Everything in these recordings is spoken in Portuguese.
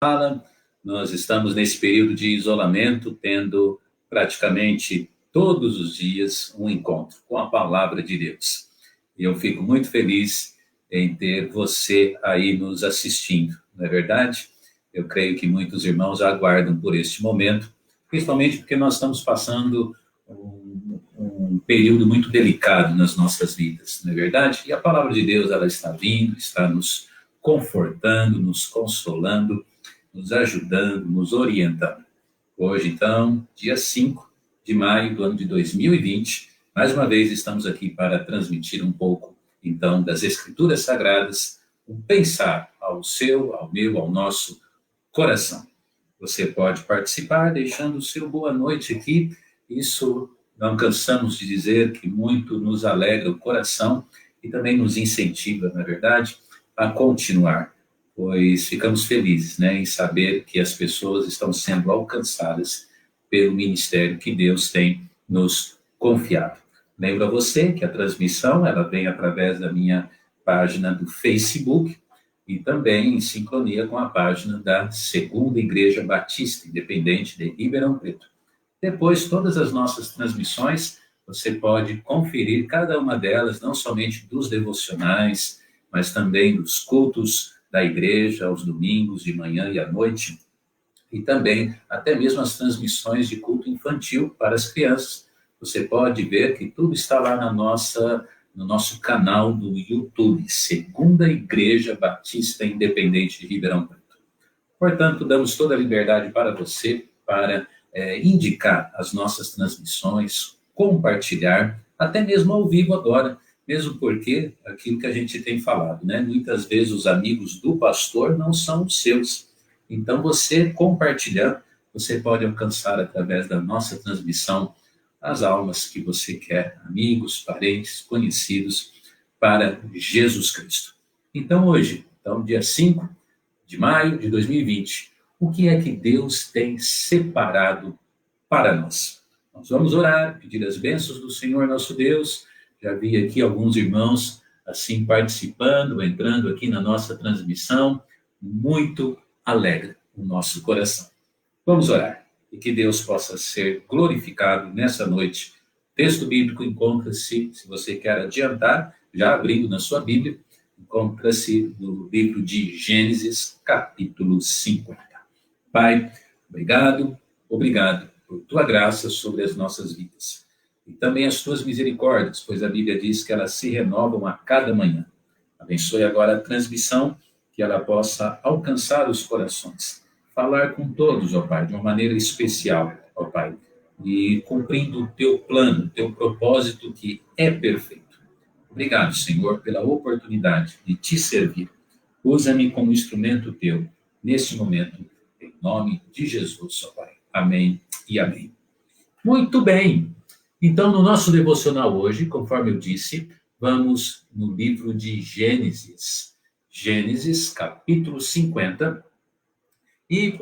Fala, nós estamos nesse período de isolamento, tendo praticamente todos os dias um encontro com a palavra de Deus. E eu fico muito feliz em ter você aí nos assistindo, não é verdade? Eu creio que muitos irmãos aguardam por este momento, principalmente porque nós estamos passando um período muito delicado nas nossas vidas, não é verdade? E a palavra de Deus, ela está vindo, está nos confortando, nos consolando, nos ajudando, nos orientando. Hoje, então, dia 5 de maio do ano de 2020, mais uma vez estamos aqui para transmitir um pouco, então, das Escrituras Sagradas, um pensar ao seu, ao meu, ao nosso coração. Você pode participar deixando o seu boa noite aqui, isso não cansamos de dizer que muito nos alegra o coração e também nos incentiva, na verdade, a continuar, pois ficamos felizes, né, em saber que as pessoas estão sendo alcançadas pelo ministério que Deus tem nos confiado. Lembro a você que a transmissão ela vem através da minha página do Facebook e também em sincronia com a página da Segunda Igreja Batista Independente de Ribeirão Preto. Depois, todas as nossas transmissões, você pode conferir cada uma delas, não somente dos devocionais, mas também dos cultos da igreja, aos domingos, de manhã e à noite, e também até mesmo as transmissões de culto infantil para as crianças. Você pode ver que tudo está lá no nosso canal do YouTube, Segunda Igreja Batista Independente de Ribeirão Preto. Portanto, damos toda a liberdade para você, para indicar as nossas transmissões, compartilhar, até mesmo ao vivo agora, mesmo porque aquilo que a gente tem falado, né? Muitas vezes os amigos do pastor não são os seus. Então, você compartilhando, você pode alcançar através da nossa transmissão as almas que você quer, amigos, parentes, conhecidos, para Jesus Cristo. Então, hoje, dia 5 de maio de 2020, o que é que Deus tem separado para nós? Nós vamos orar, pedir as bênçãos do Senhor nosso Deus. Já vi aqui alguns irmãos assim participando, entrando aqui na nossa transmissão, muito alegre o nosso coração. Vamos orar e que Deus possa ser glorificado nessa noite. O texto bíblico encontra-se, se você quer adiantar, já abrindo na sua Bíblia, encontra-se no livro de Gênesis, capítulo 50. Pai, obrigado por tua graça sobre as nossas vidas. E também as tuas misericórdias, pois a Bíblia diz que elas se renovam a cada manhã. Abençoe agora a transmissão, que ela possa alcançar os corações. Falar com todos, ó Pai, de uma maneira especial, ó Pai. E cumprindo o teu plano, o teu propósito que é perfeito. Obrigado, Senhor, pela oportunidade de te servir. Usa-me como instrumento teu, neste momento, em nome de Jesus, ó Pai. Amém e amém. Muito bem. Então, no nosso devocional hoje, conforme eu disse, vamos no livro de Gênesis. Gênesis, capítulo 50. E,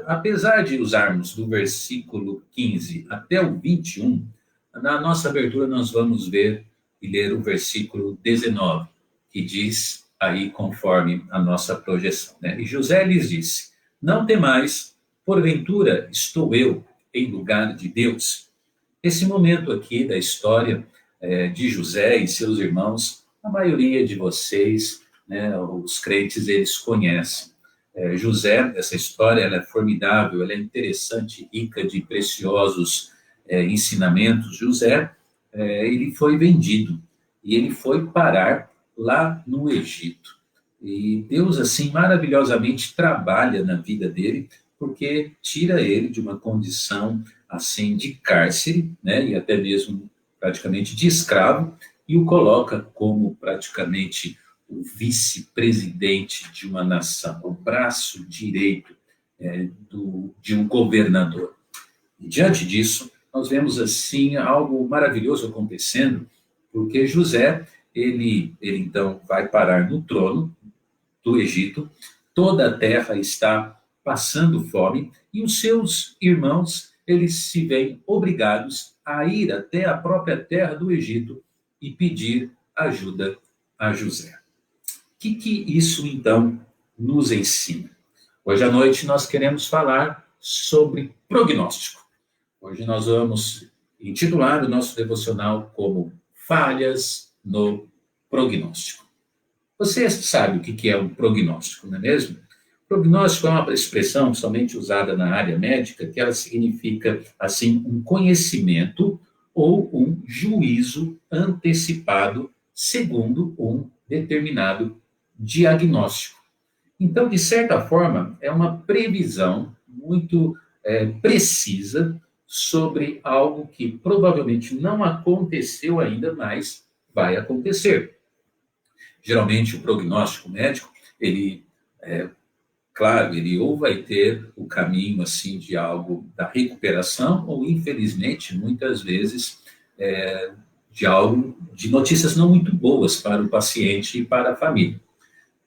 apesar de usarmos do versículo 15 até o 21, na nossa abertura nós vamos ver e ler o versículo 19, que diz aí conforme a nossa projeção, né? E José lhes disse: não temais, porventura estou eu em lugar de Deus. Esse momento aqui da história de José e seus irmãos, a maioria de vocês, né, os crentes, eles conhecem. José, essa história ela é formidável, ela é interessante, rica de preciosos ensinamentos. José, ele foi vendido e ele foi parar lá no Egito. E Deus, assim, maravilhosamente trabalha na vida dele, porque tira ele de uma condição, assim, de cárcere, né, e até mesmo praticamente de escravo, e o coloca como praticamente o vice-presidente de uma nação, o braço direito de um governador. E diante disso, nós vemos assim algo maravilhoso acontecendo, porque José, ele então vai parar no trono do Egito, toda a terra está passando fome e os seus irmãos, eles se veem obrigados a ir até a própria terra do Egito e pedir ajuda a José. O que isso então nos ensina? Hoje à noite nós queremos falar sobre prognóstico. Hoje nós vamos intitular o nosso devocional como Falhas no Prognóstico. Você sabe o que é um prognóstico, não é mesmo? Prognóstico é uma expressão somente usada na área médica, que ela significa, assim, um conhecimento ou um juízo antecipado segundo um determinado diagnóstico. Então, de certa forma, é uma previsão muito precisa sobre algo que provavelmente não aconteceu ainda, mas vai acontecer. Geralmente, o prognóstico médico, ele, claro, ele ou vai ter o caminho assim de algo da recuperação, ou infelizmente, muitas vezes, de algo de notícias não muito boas para o paciente e para a família.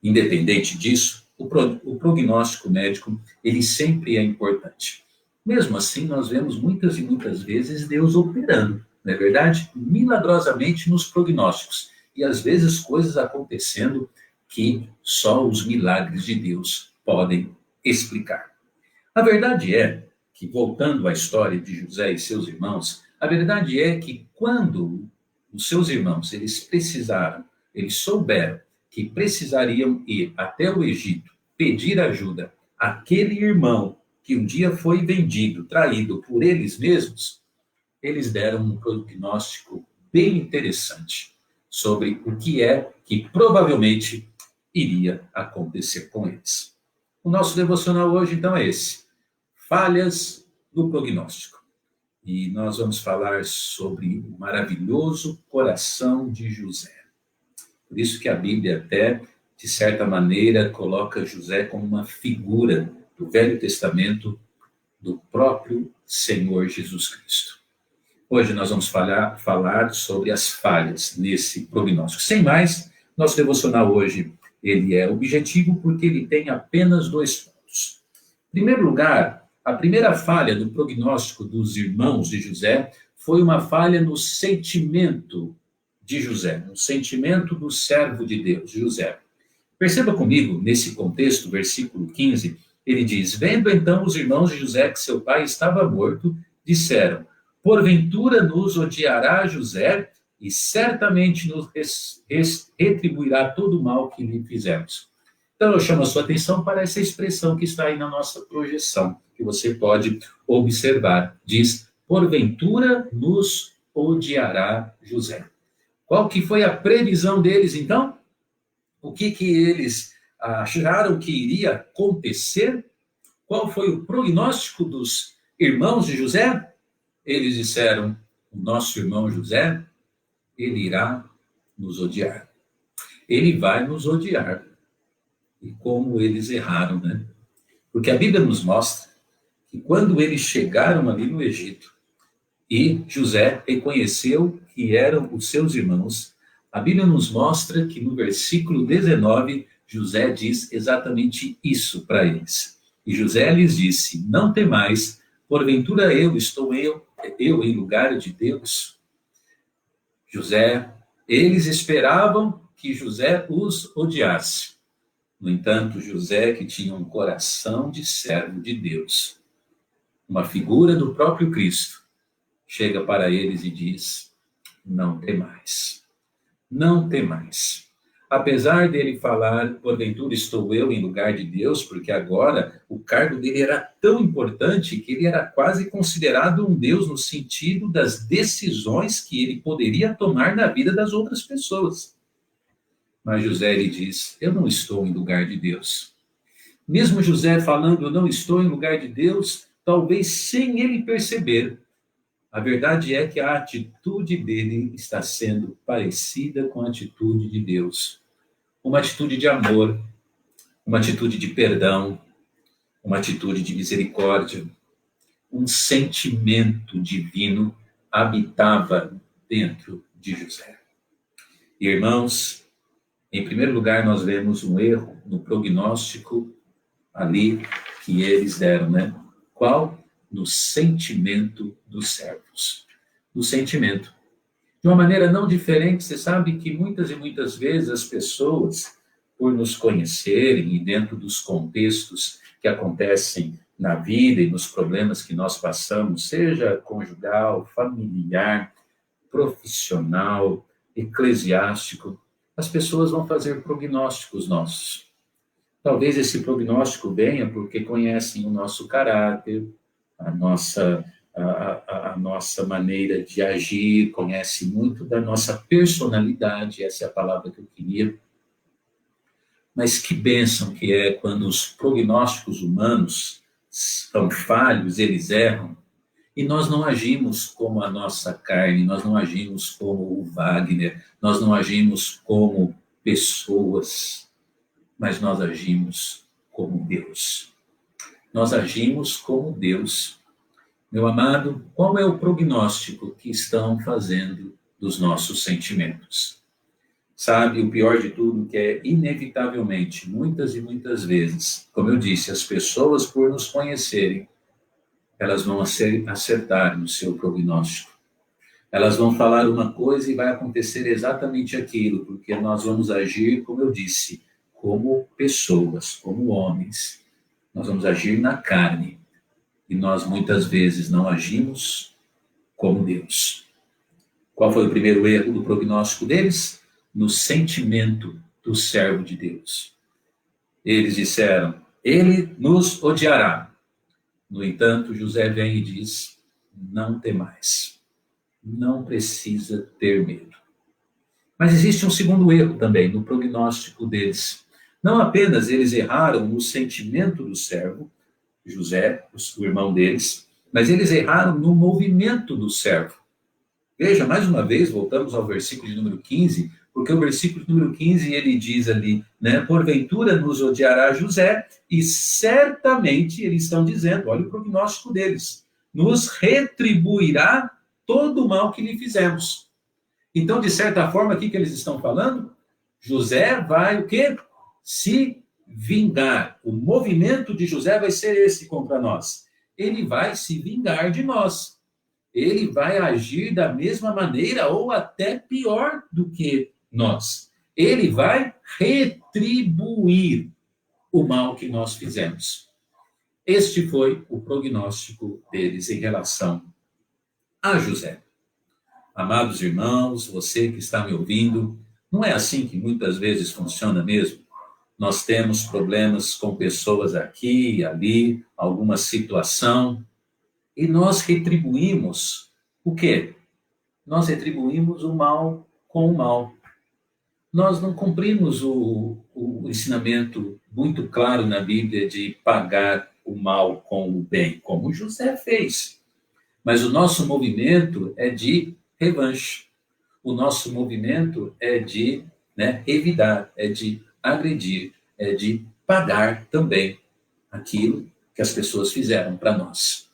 Independente disso, o prognóstico médico, ele sempre é importante. Mesmo assim, nós vemos muitas e muitas vezes Deus operando, não é verdade? Milagrosamente nos prognósticos. E às vezes coisas acontecendo que só os milagres de Deus podem explicar. A verdade é que, voltando à história de José e seus irmãos, a verdade é que quando os seus irmãos, eles souberam que precisariam ir até o Egito, pedir ajuda àquele irmão que um dia foi vendido, traído por eles mesmos, eles deram um prognóstico bem interessante sobre o que é que provavelmente iria acontecer com eles. O nosso devocional hoje, então, é esse: Falhas do Prognóstico. E nós vamos falar sobre o maravilhoso coração de José. Por isso que a Bíblia até, de certa maneira, coloca José como uma figura do Velho Testamento do próprio Senhor Jesus Cristo. Hoje nós vamos falar sobre as falhas nesse prognóstico. Sem mais, nosso devocional hoje ele é objetivo porque ele tem apenas 2 pontos. Em primeiro lugar, a primeira falha do prognóstico dos irmãos de José foi uma falha no sentimento de José, no sentimento do servo de Deus, José. Perceba comigo, nesse contexto, versículo 15, ele diz: Vendo então os irmãos de José que seu pai estava morto, disseram: Porventura nos odiará José, e certamente nos retribuirá todo o mal que lhe fizemos. Então eu chamo a sua atenção para essa expressão que está aí na nossa projeção, que você pode observar. Diz: Porventura nos odiará José. Qual que foi a previsão deles, então? O que eles acharam que iria acontecer? Qual foi o prognóstico dos irmãos de José? Eles disseram: o nosso irmão José, ele irá nos odiar. Ele vai nos odiar. E como eles erraram, né? Porque a Bíblia nos mostra que quando eles chegaram ali no Egito e José reconheceu que eram os seus irmãos, a Bíblia nos mostra que no versículo 19, José diz exatamente isso para eles. E José lhes disse: Não temais, porventura estou em lugar de Deus. Eles esperavam que José os odiasse. No entanto, José, que tinha um coração de servo de Deus, uma figura do próprio Cristo, chega para eles e diz: Não temais. Não temais. Apesar dele falar, porventura estou eu em lugar de Deus, porque agora o cargo dele era tão importante que ele era quase considerado um Deus no sentido das decisões que ele poderia tomar na vida das outras pessoas. Mas José lhe diz: eu não estou em lugar de Deus. Mesmo José falando, eu não estou em lugar de Deus, talvez sem ele perceber, a verdade é que a atitude dele está sendo parecida com a atitude de Deus. Uma atitude de amor, uma atitude de perdão, uma atitude de misericórdia. Um sentimento divino habitava dentro de José. Irmãos, em primeiro lugar, nós vemos um erro no prognóstico ali que eles deram, né? Qual? No sentimento dos servos. No sentimento. De uma maneira não diferente, você sabe que muitas e muitas vezes as pessoas, por nos conhecerem e dentro dos contextos que acontecem na vida e nos problemas que nós passamos, seja conjugal, familiar, profissional, eclesiástico, as pessoas vão fazer prognósticos nossos. Talvez esse prognóstico venha porque conhecem o nosso caráter, a nossa maneira de agir, conhece muito da nossa personalidade, essa é a palavra que eu queria. Mas que bênção que é quando os prognósticos humanos são falhos, eles erram, e nós não agimos como a nossa carne, nós não agimos como o Wagner, nós não agimos como pessoas, mas nós agimos como Deus. Nós agimos como Deus. Meu amado, qual é o prognóstico que estão fazendo dos nossos sentimentos? Sabe, o pior de tudo que é, inevitavelmente, muitas e muitas vezes, como eu disse, as pessoas, por nos conhecerem, elas vão acertar no seu prognóstico. Elas vão falar uma coisa e vai acontecer exatamente aquilo, porque nós vamos agir, como eu disse, como pessoas, como homens. Nós vamos agir na carne. E nós, muitas vezes, não agimos como Deus. Qual foi o primeiro erro do prognóstico deles? No sentimento do servo de Deus. Eles disseram, ele nos odiará. No entanto, José vem e diz, não temais. Não precisa ter medo. Mas existe um segundo erro também no prognóstico deles. Não apenas eles erraram no sentimento do servo, José, o irmão deles, mas eles erraram no movimento do servo. Veja, mais uma vez, voltamos ao versículo de número 15, porque o versículo de número 15, ele diz ali, né, porventura nos odiará José, e certamente, eles estão dizendo, olha o prognóstico deles, nos retribuirá todo o mal que lhe fizemos. Então, de certa forma, o que eles estão falando? José vai o quê? Se vingar. O movimento de José vai ser esse contra nós. Ele vai se vingar de nós. Ele vai agir da mesma maneira ou até pior do que nós. Ele vai retribuir o mal que nós fizemos. Este foi o prognóstico deles em relação a José. Amados irmãos, você que está me ouvindo, não é assim que muitas vezes funciona mesmo? Nós temos problemas com pessoas aqui e ali, alguma situação, e nós retribuímos o quê? Nós retribuímos o mal com o mal. Nós não cumprimos o ensinamento muito claro na Bíblia de pagar o mal com o bem, como José fez. Mas o nosso movimento é de revanche. O nosso movimento é de revidar, é de agredir, é de pagar também aquilo que as pessoas fizeram para nós.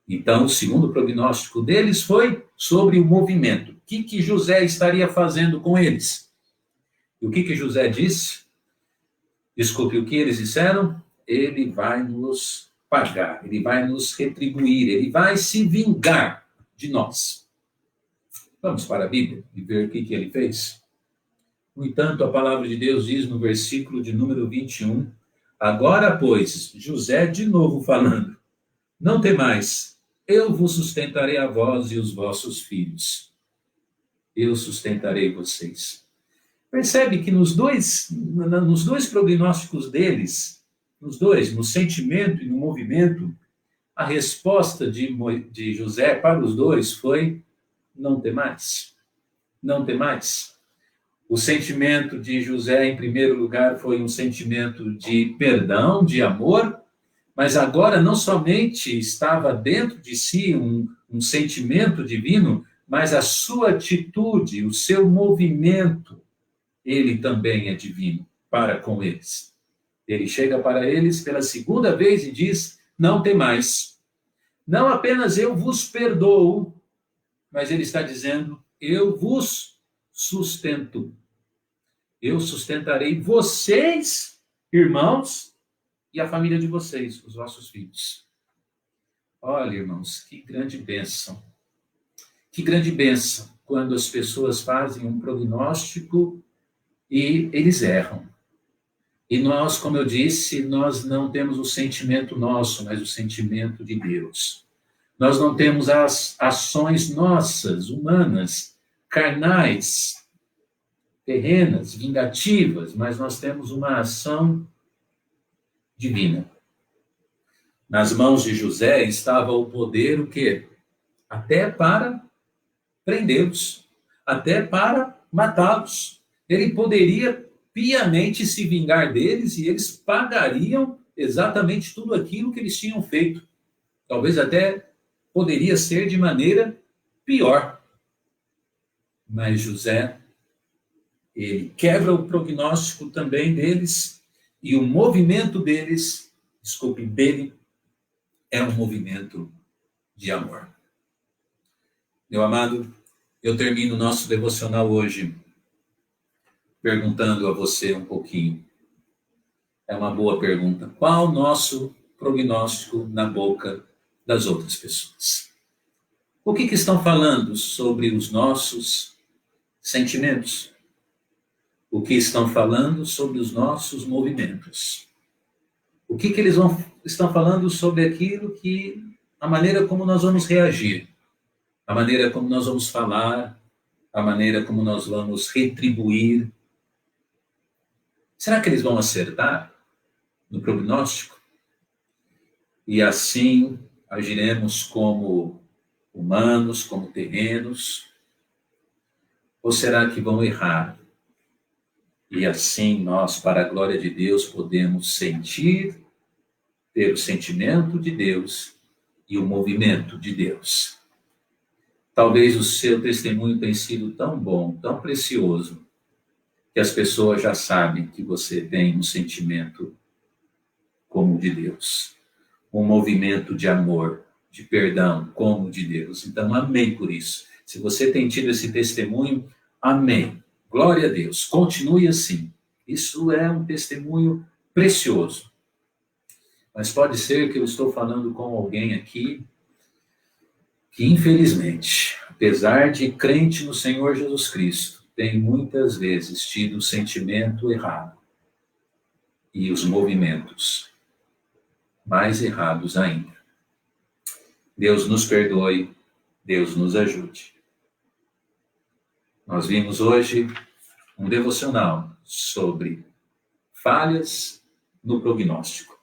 Então, o segundo prognóstico deles foi sobre o movimento. O que José estaria fazendo com eles? E o que José disse? Desculpe, o que eles disseram? Ele vai nos pagar, ele vai nos retribuir, ele vai se vingar de nós. Vamos para a Bíblia e ver o que ele fez? No entanto, a palavra de Deus diz no versículo de número 21, agora, pois, José de novo falando, não temais, eu vos sustentarei a vós e os vossos filhos. Eu sustentarei vocês. Percebe que nos dois prognósticos deles, no sentimento e no movimento, a resposta de José para os dois foi, não temais. Não temais. O sentimento de José, em primeiro lugar, foi um sentimento de perdão, de amor, mas agora não somente estava dentro de si um sentimento divino, mas a sua atitude, o seu movimento, ele também é divino para com eles. Ele chega para eles pela segunda vez e diz, não temais. Não apenas eu vos perdoo, mas ele está dizendo, eu vos sustento. Eu sustentarei vocês, irmãos, e a família de vocês, os vossos filhos. Olha, irmãos, que grande bênção. Que grande bênção quando as pessoas fazem um prognóstico e eles erram. E nós, como eu disse, nós não temos o sentimento nosso, mas o sentimento de Deus. Nós não temos as ações nossas, humanas, carnais, terrenas, vingativas, mas nós temos uma ação divina. Nas mãos de José estava o poder, o quê? Até para prendê-los, até para matá-los. Ele poderia piamente se vingar deles e eles pagariam exatamente tudo aquilo que eles tinham feito. Talvez até poderia ser de maneira pior. Mas José, ele quebra o prognóstico também deles e o movimento deles, dele, é um movimento de amor. Meu amado, eu termino o nosso devocional hoje perguntando a você um pouquinho. É uma boa pergunta. Qual o nosso prognóstico na boca das outras pessoas? O que estão falando sobre os nossos sentimentos? O que estão falando sobre os nossos movimentos? O que eles estão falando sobre aquilo que, a maneira como nós vamos reagir, a maneira como nós vamos falar, a maneira como nós vamos retribuir? Será que eles vão acertar no prognóstico? E assim agiremos como humanos, como terrenos? Ou será que vão errar? E assim nós, para a glória de Deus, podemos sentir, ter o sentimento de Deus e o movimento de Deus. Talvez o seu testemunho tenha sido tão bom, tão precioso, que as pessoas já sabem que você tem um sentimento como o de Deus. Um movimento de amor, de perdão, como o de Deus. Então, amém por isso. Se você tem tido esse testemunho, amém. Glória a Deus. Continue assim. Isso é um testemunho precioso. Mas pode ser que eu estou falando com alguém aqui que, infelizmente, apesar de crente no Senhor Jesus Cristo, tem muitas vezes tido o sentimento errado e os movimentos mais errados ainda. Deus nos perdoe, Deus nos ajude. Nós vimos hoje um devocional sobre falhas no prognóstico.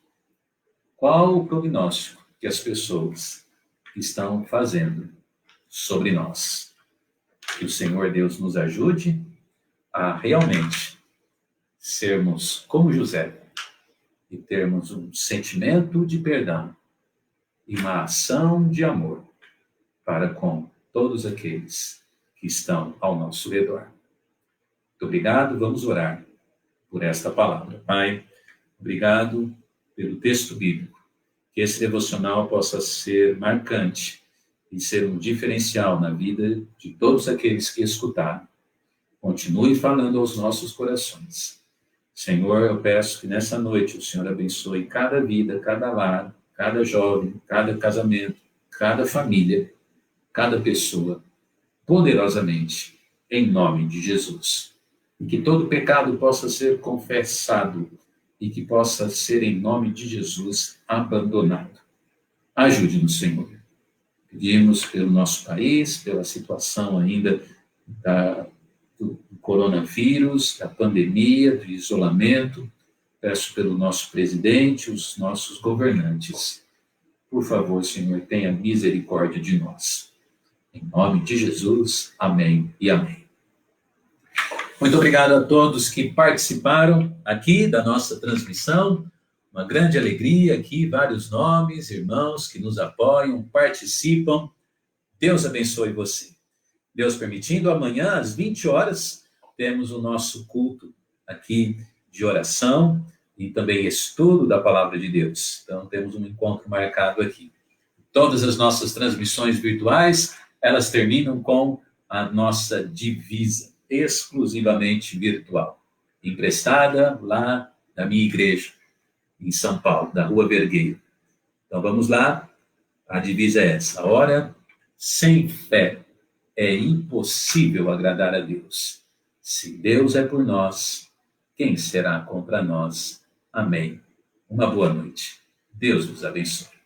Qual o prognóstico que as pessoas estão fazendo sobre nós? Que o Senhor Deus nos ajude a realmente sermos como José e termos um sentimento de perdão e uma ação de amor para com todos aqueles que estão ao nosso redor. Muito obrigado, vamos orar por esta palavra. Pai, obrigado pelo texto bíblico, que esse devocional possa ser marcante e ser um diferencial na vida de todos aqueles que escutaram. Continue falando aos nossos corações. Senhor, eu peço que nessa noite o Senhor abençoe cada vida, cada lar, cada jovem, cada casamento, cada família, cada pessoa, poderosamente, em nome de Jesus. E que todo pecado possa ser confessado e que possa ser, em nome de Jesus, abandonado. Ajude-nos, Senhor. Pedimos pelo nosso país, pela situação ainda do coronavírus, da pandemia, do isolamento. Peço pelo nosso presidente, os nossos governantes. Por favor, Senhor, tenha misericórdia de nós. Em nome de Jesus, amém e amém. Muito obrigado a todos que participaram aqui da nossa transmissão. Uma grande alegria aqui, vários nomes, irmãos que nos apoiam, participam. Deus abençoe você. Deus permitindo, amanhã às 20 horas, temos o nosso culto aqui de oração e também estudo da Palavra de Deus. Então, temos um encontro marcado aqui. Todas as nossas transmissões virtuais, elas terminam com a nossa divisa, exclusivamente virtual, emprestada lá da minha igreja, em São Paulo, da Rua Vergueiro. Então, vamos lá. A divisa é essa. Ora, sem fé é impossível agradar a Deus. Se Deus é por nós, quem será contra nós? Amém. Uma boa noite. Deus vos abençoe.